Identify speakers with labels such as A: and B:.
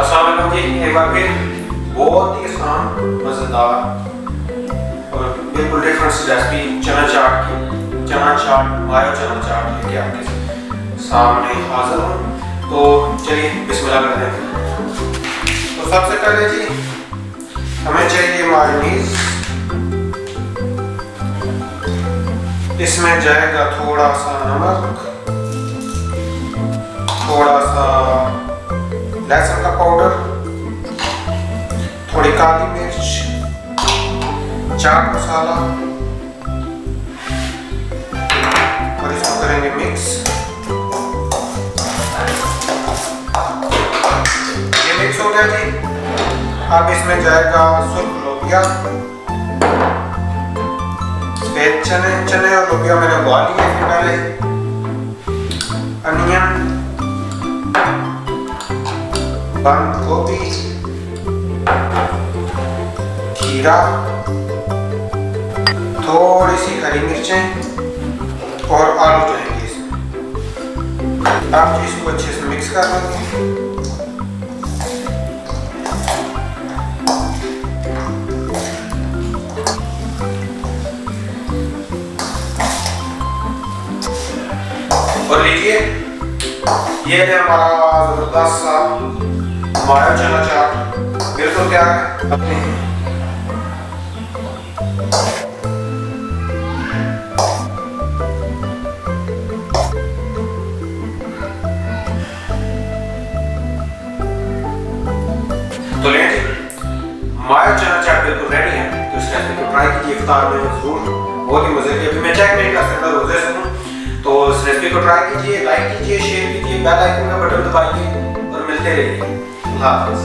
A: अस्सलाम वालेकुम जी, एक बार फिर बहुत ही आसान मज़ेदार और बिल्कुल डिफरेंट सी रेसिपी चना चाट की, चना चाट मायो चना चाट लेके आपके सामने हाजिर हूँ। तो चलिए बिस्मिल्लाह करते हैं। तो सबसे पहले जी हमें चाहिए मायोनीज, इसमें जाएगा थोड़ा सा नमक, थोड़ा सा लहसुन का पाउडर, थोड़ी काली मिर्च, चाट मसाला और इसको करेंगे मिक्स। ये मिक्स हो गया जी। अब इसमें जाएगा सुर्ख लोबिया, सफेद चने और लोबिया मैंने उबाल लिए थे पहले, अनियन, बंद गोभी, खीरा, थोड़ी सी हरी मिर्चें और आलू जाएंगे इसमें। आप इसको अच्छे से मिक्स कर लेंगे। और लीजिए ये है हमारा जबरदस्त सा मायो चना चाट बिल्कुल तैयार है। अपने तो लें जी, मायो चना चाट बिल्कुल रेडी है। तो इस रेसिपी को ट्राई कीजिए इफ्तार में जरूर, बहुत ही मजे की। अभी मैं चेक नहीं कर सकता रोजे से हूँ, तो इस रेसिपी को ट्राई कीजिए, लाइक कीजिए, शेयर कीजिए, बेल आइकन का बटन दबाइए और मिलते रहिए। अल्लाह हाफ़िज़।